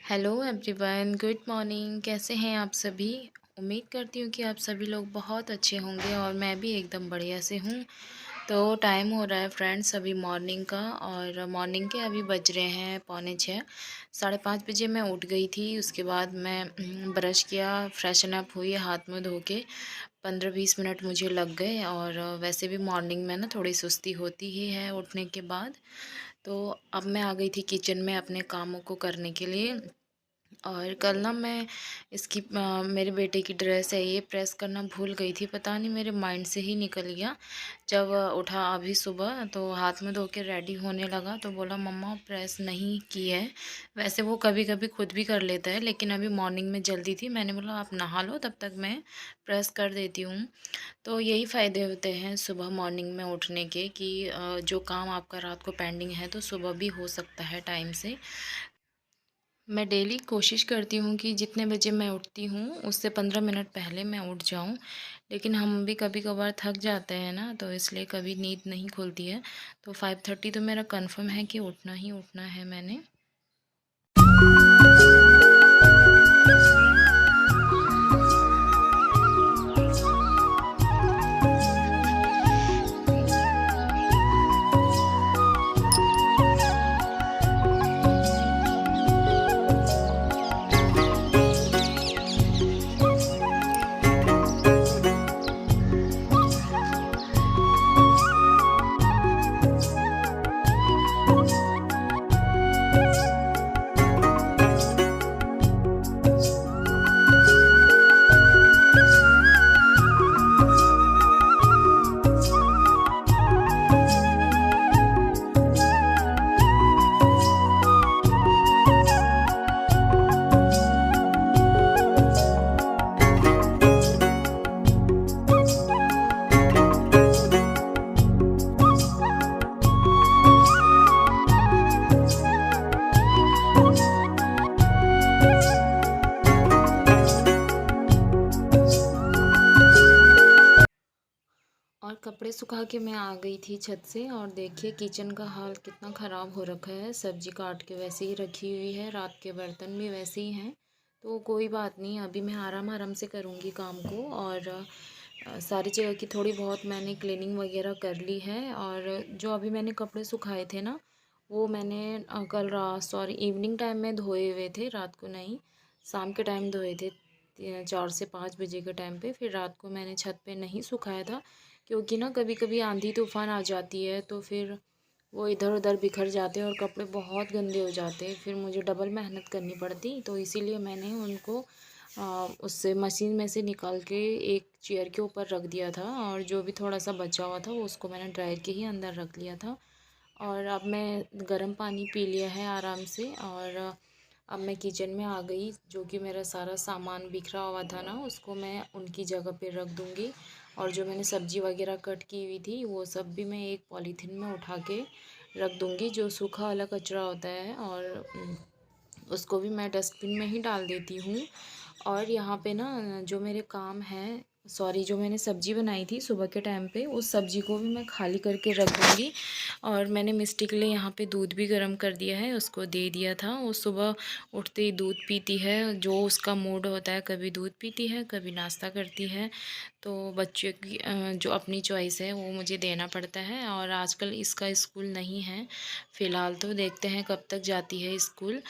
Hello everyone, good morning. कैसे हैं आप सभी? उम्मीद करती हूँ कि आप सभी लोग बहुत अच्छे होंगे और मैं भी एकदम बढ़िया से हूँ। तो टाइम हो रहा है फ्रेंड्स अभी मॉर्निंग का, और मॉर्निंग के अभी बज रहे हैं 5:45। 5:30 बजे मैं उठ गई थी। उसके बाद मैं ब्रश किया, फ्रेशन अप हुई, हाथ मुँह धो के 15-20 मिनट मुझे लग गए। और वैसे भी मॉर्निंग में ना थोड़ी सुस्ती होती ही है उठने के बाद। तो अब मैं आ गई थी किचन में अपने कामों को करने के लिए। और कल ना मैं मेरे बेटे की ड्रेस है ये प्रेस करना भूल गई थी, पता नहीं मेरे माइंड से ही निकल गया। जब उठा अभी सुबह तो हाथ में धो के रेडी होने लगा तो बोला मम्मा प्रेस नहीं की है। वैसे वो कभी कभी खुद भी कर लेता है, लेकिन अभी मॉर्निंग में जल्दी थी, मैंने बोला आप नहा लो तब तक मैं प्रेस कर देती हूँ। तो यही फ़ायदे होते हैं सुबह मॉर्निंग में उठने के कि जो काम आपका रात को पेंडिंग है तो सुबह भी हो सकता है टाइम से। मैं डेली कोशिश करती हूँ कि जितने बजे मैं उठती हूँ उससे 15 मिनट पहले मैं उठ जाऊँ। लेकिन हम भी कभी कभार थक जाते हैं ना, तो इसलिए कभी नींद नहीं खुलती है। तो 5:30 तो मेरा कंफर्म है कि उठना ही उठना है मैंने। और कपड़े सुखा के मैं आ गई थी छत से, और देखिए किचन का हाल कितना ख़राब हो रखा है। सब्जी काट के वैसे ही रखी हुई है, रात के बर्तन भी वैसे ही हैं। तो कोई बात नहीं, अभी मैं आराम आराम से करूँगी काम को। और सारी जगह की थोड़ी बहुत मैंने क्लीनिंग वगैरह कर ली है। और जो अभी मैंने कपड़े सुखाए थे ना, वो मैंने कल रात सॉरी इवनिंग टाइम में धोए हुए थे, रात को नहीं, शाम के टाइम धोए थे। 4 से 5 बजे के टाइम पे। फिर रात को मैंने छत पे नहीं सुखाया था, क्योंकि ना कभी कभी आंधी तूफान आ जाती है तो फिर वो इधर उधर बिखर जाते हैं और कपड़े बहुत गंदे हो जाते हैं, फिर मुझे डबल मेहनत करनी पड़ती। तो इसीलिए मैंने उनको उससे मशीन में से निकाल के एक चेयर के ऊपर रख दिया था, और जो भी थोड़ा सा बचा हुआ था वो उसको मैंने ड्रायर के ही अंदर रख लिया था। और अब मैं गर्म पानी पी लिया है आराम से। और अब मैं किचन में आ गई। जो कि मेरा सारा सामान बिखरा हुआ था ना, उसको मैं उनकी जगह पे रख दूँगी। और जो मैंने सब्ज़ी वगैरह कट की हुई थी वो सब भी मैं एक पॉलीथीन में उठा के रख दूँगी, जो सूखा वाला कचरा होता है। और उसको भी मैं डस्टबिन में ही डाल देती हूँ। और यहाँ पे ना जो मेरे काम हैं, सॉरी, जो मैंने सब्ज़ी बनाई थी सुबह के टाइम पे, उस सब्ज़ी को भी मैं खाली करके रख दूँगी। और मैंने मिस्टी के लिए यहाँ पे दूध भी गर्म कर दिया है, उसको दे दिया था। वो सुबह उठते ही दूध पीती है, जो उसका मूड होता है, कभी दूध पीती है कभी नाश्ता करती है। तो बच्चों की जो अपनी चॉइस है वो मुझे देना पड़ता है। और आजकल इसका स्कूल नहीं है फ़िलहाल, तो देखते हैं कब तक जाती है स्कूल।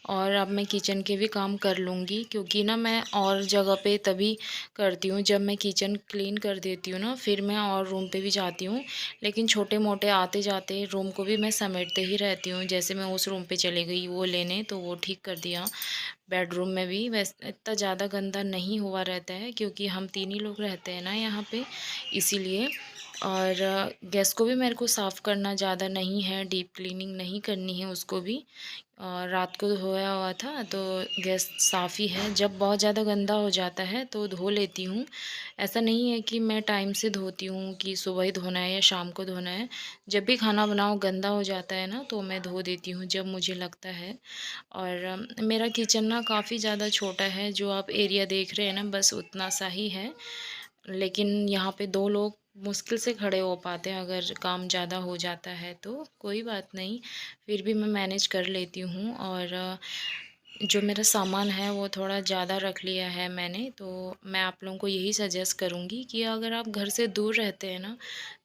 और अब मैं किचन के भी काम कर लूँगी, क्योंकि ना मैं और जगह पे तभी करती हूँ जब मैं किचन क्लीन कर देती हूँ ना, फिर मैं और रूम पे भी जाती हूँ। लेकिन छोटे मोटे आते जाते रूम को भी मैं समेटते ही रहती हूँ। जैसे मैं उस रूम पे चली गई वो लेने, तो वो ठीक कर दिया। बेडरूम में भी वैसे इतना ज़्यादा गंदा नहीं हुआ रहता है, क्योंकि हम 3 ही लोग रहते हैं ना यहाँ पे, इसीलिए। और गैस को भी मेरे को साफ़ करना ज़्यादा नहीं है, डीप क्लीनिंग नहीं करनी है उसको भी। और रात को धोया हुआ था तो गैस साफ़ ही है। जब बहुत ज़्यादा गंदा हो जाता है तो धो लेती हूँ। ऐसा नहीं है कि मैं टाइम से धोती हूँ कि सुबह ही धोना है या शाम को धोना है। जब भी खाना बनाओ गंदा हो जाता है ना, तो मैं धो देती हूँ जब मुझे लगता है। और मेरा किचन ना काफ़ी ज़्यादा छोटा है, जो आप एरिया देख रहे हैं ना बस उतना सा ही है। लेकिन यहाँ पे 2 लोग मुश्किल से खड़े हो पाते हैं, अगर काम ज़्यादा हो जाता है तो कोई बात नहीं, फिर भी मैं मैनेज कर लेती हूँ। और जो मेरा सामान है वो थोड़ा ज़्यादा रख लिया है मैंने। तो मैं आप लोगों को यही सजेस्ट करूँगी कि अगर आप घर से दूर रहते हैं ना,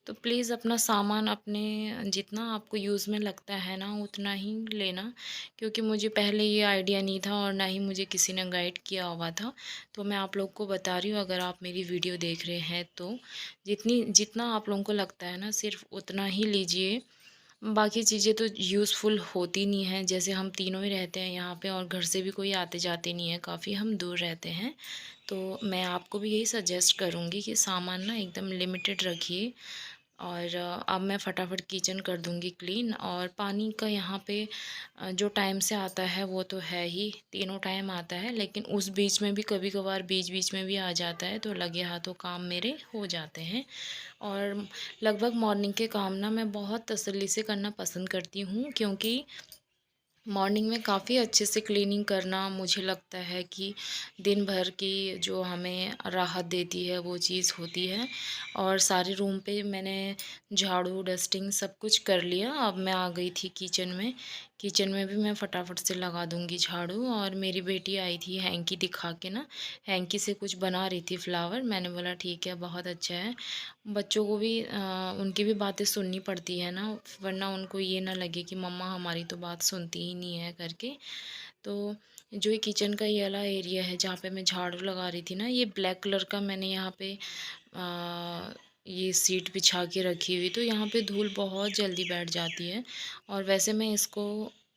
तो प्लीज़ अपना सामान अपने जितना आपको यूज़ में लगता है ना उतना ही लेना। क्योंकि मुझे पहले ये आइडिया नहीं था और ना ही मुझे किसी ने गाइड किया हुआ था। तो मैं आप लोग को बता रही हूँ, अगर आप मेरी वीडियो देख रहे हैं तो जितना आप लोगों को लगता है ना सिर्फ उतना ही लीजिए। बाकी चीज़ें तो यूज़फुल होती नहीं हैं। जैसे हम तीनों ही रहते हैं यहाँ पे और घर से भी कोई आते जाते नहीं है, काफ़ी हम दूर रहते हैं। तो मैं आपको भी यही सजेस्ट करूँगी कि सामान ना एकदम लिमिटेड रखिए। और अब मैं फटाफट किचन कर दूँगी क्लीन। और पानी का यहाँ पे जो टाइम से आता है वो तो है ही, तीनों टाइम आता है, लेकिन उस बीच में भी कभी कभार बीच बीच में भी आ जाता है, तो लगे हाथों काम मेरे हो जाते हैं। और लगभग मॉर्निंग के काम ना मैं बहुत तसल्ली से करना पसंद करती हूँ, क्योंकि मॉर्निंग में काफ़ी अच्छे से क्लीनिंग करना मुझे लगता है कि दिन भर की जो हमें राहत देती है वो चीज़ होती है। और सारे रूम पे मैंने झाड़ू डस्टिंग सब कुछ कर लिया। अब मैं आ गई थी किचन में। किचन में भी मैं फटाफट से लगा दूंगी झाड़ू। और मेरी बेटी आई थी हैंकी दिखा के ना, हैंकी से कुछ बना रही थी फ्लावर। मैंने बोला ठीक है, बहुत अच्छा है। बच्चों को भी उनकी भी बातें सुननी पड़ती है ना, वरना उनको ये ना लगे कि मम्मा हमारी तो बात सुनती ही नहीं है करके। तो जो ये किचन का ये वाला एरिया है जहाँ पे मैं झाड़ू लगा रही थी ना, ये ब्लैक कलर का मैंने यहाँ पे ये सीट बिछा के रखी हुई, तो यहाँ पे धूल बहुत जल्दी बैठ जाती है। और वैसे मैं इसको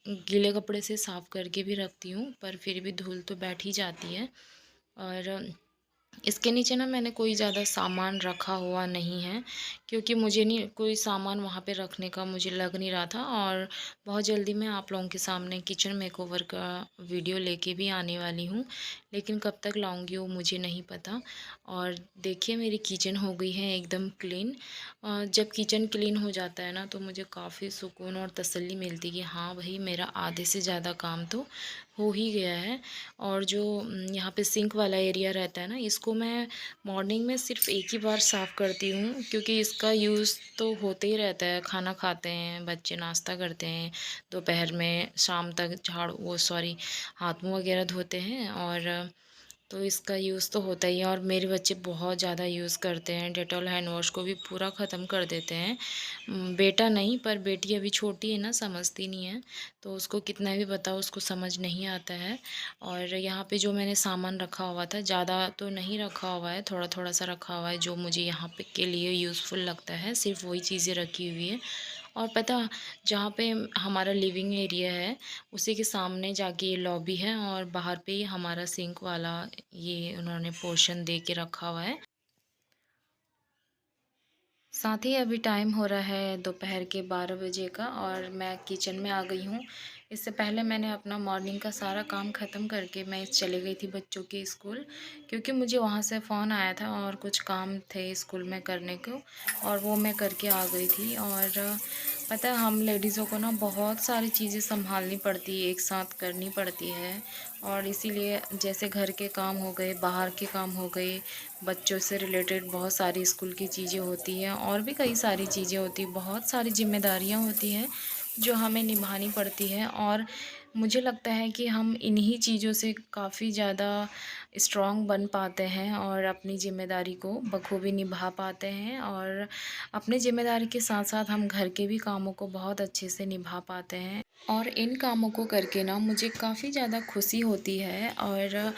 गीले कपड़े से साफ़ करके भी रखती हूँ, पर फिर भी धूल तो बैठ ही जाती है। और इसके नीचे ना मैंने कोई ज़्यादा सामान रखा हुआ नहीं है, क्योंकि मुझे नहीं कोई सामान वहाँ पे रखने का मुझे लग नहीं रहा था। और बहुत जल्दी मैं आप लोगों के सामने किचन मेकओवर का वीडियो लेके भी आने वाली हूँ, लेकिन कब तक लाऊंगी वो मुझे नहीं पता। और देखिए मेरी किचन हो गई है एकदम क्लीन। जब किचन क्लीन हो जाता है ना तो मुझे काफ़ी सुकून और तसल्ली मिलती है कि हाँ भाई, मेरा आधे से ज़्यादा काम तो हो ही गया है। और जो यहाँ पे सिंक वाला एरिया रहता है ना, इसको मैं मॉर्निंग में सिर्फ एक ही बार साफ़ करती हूँ, क्योंकि इसका यूज़ तो होते ही रहता है। खाना खाते हैं बच्चे, नाश्ता करते हैं, दोपहर में, शाम तक झाड़ू वो सॉरी हाथ मुँह वगैरह धोते हैं। और तो इसका यूज़ तो होता ही है। और मेरे बच्चे बहुत ज़्यादा यूज़ करते हैं, डेटॉल हैंड वॉश को भी पूरा ख़त्म कर देते हैं। बेटा नहीं, पर बेटी अभी छोटी है ना, समझती नहीं है, तो उसको कितना भी बताओ उसको समझ नहीं आता है। और यहाँ पे जो मैंने सामान रखा हुआ था, ज़्यादा तो नहीं रखा हुआ है, थोड़ा थोड़ा सा रखा हुआ है जो मुझे यहाँ पे के लिए यूज़फुल लगता है, सिर्फ वही चीज़ें रखी हुई है। और पता, जहाँ पे हमारा लिविंग एरिया है उसी के सामने जाके ये लॉबी है, और बाहर पे ही हमारा सिंक वाला ये उन्होंने पोर्शन दे के रखा हुआ है। साथ ही अभी टाइम हो रहा है दोपहर के 12 बजे का, और मैं किचन में आ गई हूँ। इससे पहले मैंने अपना मॉर्निंग का सारा काम ख़त्म करके मैं चले गई थी बच्चों के स्कूल, क्योंकि मुझे वहाँ से फ़ोन आया था और कुछ काम थे स्कूल में करने को, और वो मैं करके आ गई थी। और पता है, हम लेडीज़ों को ना बहुत सारी चीज़ें संभालनी पड़ती है, एक साथ करनी पड़ती है। और इसीलिए जैसे घर के काम हो गए, बाहर के काम हो गए, बच्चों से रिलेटेड बहुत सारी स्कूल की चीज़ें होती हैं, और भी कई सारी चीज़ें होती हैं, बहुत सारी जिम्मेदारियां होती हैं जो हमें निभानी पड़ती हैं। और मुझे लगता है कि हम इन्हीं चीज़ों से काफ़ी ज़्यादा स्ट्रॉन्ग बन पाते हैं और अपनी ज़िम्मेदारी को बखूबी निभा पाते हैं। और अपनी ज़िम्मेदारी के साथ साथ हम घर के भी कामों को बहुत अच्छे से निभा पाते हैं। और इन कामों को करके ना मुझे काफ़ी ज़्यादा खुशी होती है। और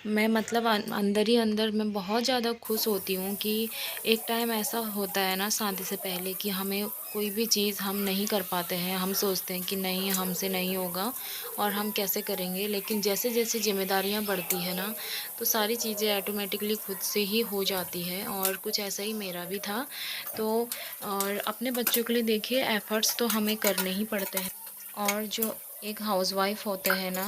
मैं मतलब अंदर ही अंदर मैं बहुत ज़्यादा खुश होती हूँ कि एक टाइम ऐसा होता है ना शादी से पहले कि हमें कोई भी चीज़ हम नहीं कर पाते हैं, हम सोचते हैं कि नहीं हमसे नहीं होगा और हम कैसे करेंगे। लेकिन जैसे जैसे जिम्मेदारियाँ बढ़ती है ना, तो सारी चीज़ें ऑटोमेटिकली खुद से ही हो जाती है। और कुछ ऐसा ही मेरा भी था। तो और अपने बच्चों के लिए देखिए, एफ़र्ट्स तो हमें करने ही पड़ते हैं। और जो एक हाउसवाइफ़ होते हैं ना,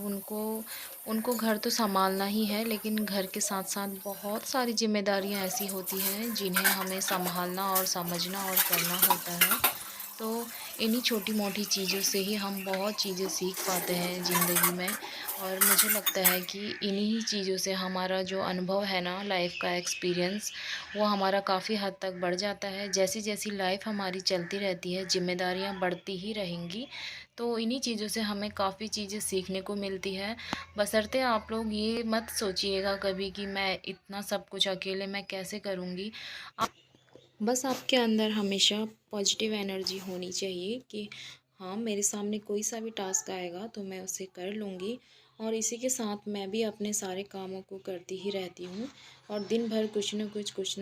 उनको उनको घर तो सँभालना ही है, लेकिन घर के साथ-साथ बहुत सारी ज़िम्मेदारियाँ ऐसी होती हैं जिन्हें हमें सँभालना और समझना और करना होता है। तो इन्हीं छोटी-मोटी चीज़ों से ही हम बहुत चीज़ें सीख पाते हैं ज़िंदगी में। और मुझे लगता है कि इन्हीं चीज़ों से हमारा जो अनुभव है ना, लाइफ़ का एक्सपीरियंस, वो हमारा काफ़ी हद तक बढ़ जाता है। जैसी-जैसी लाइफ़ हमारी चलती रहती है, ज़िम्मेदारियाँ बढ़ती ही रहेंगी। तो इन्हीं चीज़ों से हमें काफ़ी चीज़ें सीखने को मिलती है। बशर्ते आप लोग ये मत सोचिएगा कभी कि मैं इतना सब कुछ अकेले मैं कैसे करूँगी। बस आपके अंदर हमेशा पॉजिटिव एनर्जी होनी चाहिए कि हाँ, मेरे सामने कोई सा भी टास्क आएगा तो मैं उसे कर लूँगी। और इसी के साथ मैं भी अपने सारे कामों को करती ही रहती हूँ और दिन भर कुछ ना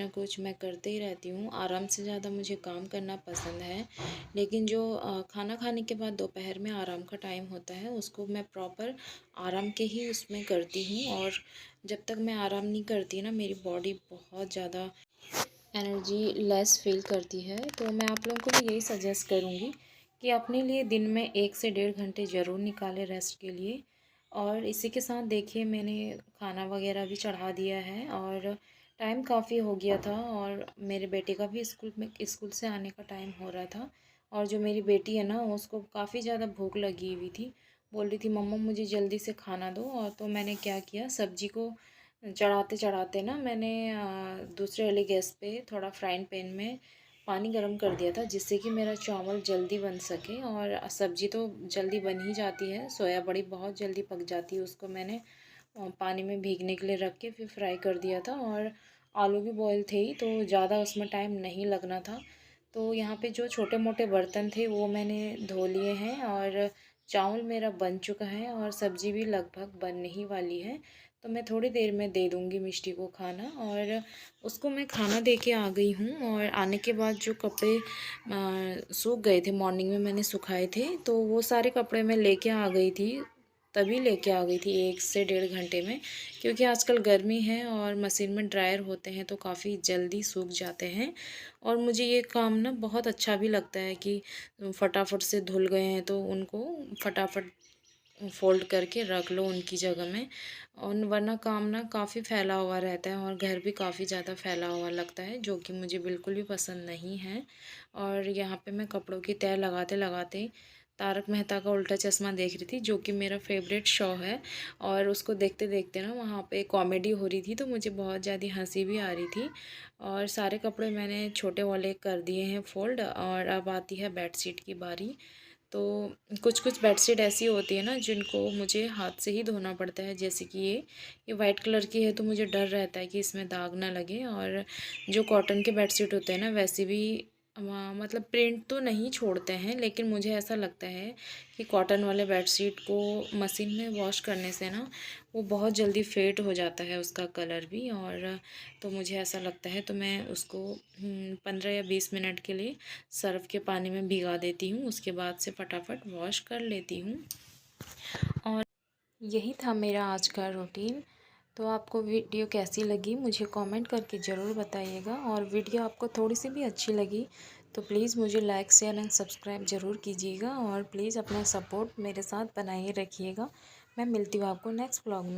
कुछ मैं करते ही रहती हूँ। आराम से ज़्यादा मुझे काम करना पसंद है, लेकिन जो खाना खाने के बाद दोपहर में आराम का टाइम होता है उसको मैं प्रॉपर आराम के ही उसमें करती हूँ। और जब तक मैं आराम नहीं करती ना, मेरी बॉडी बहुत ज़्यादा एनर्जी लेस फील करती है। तो मैं आप लोगों को भी यही सजेस्ट करूँगी कि अपने लिए दिन में 1 से 1.5 घंटे ज़रूर निकालें रेस्ट के लिए। और इसी के साथ देखिए, मैंने खाना वगैरह भी चढ़ा दिया है और टाइम काफ़ी हो गया था और मेरे बेटे का भी स्कूल से आने का टाइम हो रहा था। और जो मेरी बेटी है ना, उसको काफ़ी ज़्यादा भूख लगी हुई थी, बोल रही थी मम्मा मुझे जल्दी से खाना दो। और तो मैंने क्या किया, सब्जी को चढ़ाते चढ़ाते ना मैंने दूसरे वाले गैस पे थोड़ा फ्राइंग पैन में पानी गरम कर दिया था, जिससे कि मेरा चावल जल्दी बन सके। और सब्ज़ी तो जल्दी बन ही जाती है, सोया बड़ी बहुत जल्दी पक जाती है। उसको मैंने पानी में भीगने के लिए रख के फिर फ्राई कर दिया था। और आलू भी बॉयल थे ही, तो ज़्यादा उसमें टाइम नहीं लगना था। तो यहाँ पे जो छोटे मोटे बर्तन थे वो मैंने धो लिए हैं और चावल मेरा बन चुका है और सब्ज़ी भी लगभग बनने ही वाली है। तो मैं थोड़ी देर में दे दूँगी मिष्टी को खाना। और उसको मैं खाना दे के आ गई हूँ। और आने के बाद जो कपड़े सूख गए थे, मॉर्निंग में मैंने सुखाए थे, तो वो सारे कपड़े मैं लेके आ गई थी, तभी लेके आ गई थी 1 से 1.5 घंटे में। क्योंकि आजकल गर्मी है और मशीन में ड्रायर होते हैं तो काफ़ी जल्दी सूख जाते हैं। और मुझे ये काम ना बहुत अच्छा भी लगता है कि फटाफट से धुल गए हैं तो उनको फटाफट फ़ोल्ड करके रख लो उनकी जगह में। और वरना काम ना काफ़ी फैला हुआ रहता है और घर भी काफ़ी ज़्यादा फैला हुआ लगता है, जो कि मुझे बिल्कुल भी पसंद नहीं है। और यहाँ पे मैं कपड़ों की तह लगाते लगाते तारक मेहता का उल्टा चश्मा देख रही थी, जो कि मेरा फेवरेट शो है। और उसको देखते देखते ना वहाँ पे कॉमेडी हो रही थी, तो मुझे बहुत ज़्यादा हंसी भी आ रही थी। और सारे कपड़े मैंने छोटे वाले कर दिए हैं फ़ोल्ड। और अब आती है बेडशीट की बारी। तो कुछ कुछ बेडशीट ऐसी होती है ना जिनको मुझे हाथ से ही धोना पड़ता है, जैसे कि ये वाइट कलर की है तो मुझे डर रहता है कि इसमें दाग ना लगे। और जो कॉटन के बेडशीट होते हैं ना, वैसे भी मतलब प्रिंट तो नहीं छोड़ते हैं, लेकिन मुझे ऐसा लगता है कि कॉटन वाले बेडशीट को मशीन में वॉश करने से ना वो बहुत जल्दी फेड हो जाता है उसका कलर भी। और तो मुझे ऐसा लगता है, तो मैं उसको 15 या 20 मिनट के लिए सर्फ़ के पानी में भिगा देती हूँ, उसके बाद से फटाफट वॉश कर लेती हूँ। और यही था मेरा आज का रूटीन। तो आपको वीडियो कैसी लगी मुझे कमेंट करके ज़रूर बताइएगा। और वीडियो आपको थोड़ी सी भी अच्छी लगी तो प्लीज़ मुझे लाइक शेयर एंड सब्सक्राइब ज़रूर कीजिएगा और प्लीज़ अपना सपोर्ट मेरे साथ बनाए रखिएगा। मैं मिलती हूँ आपको नेक्स्ट व्लॉग में।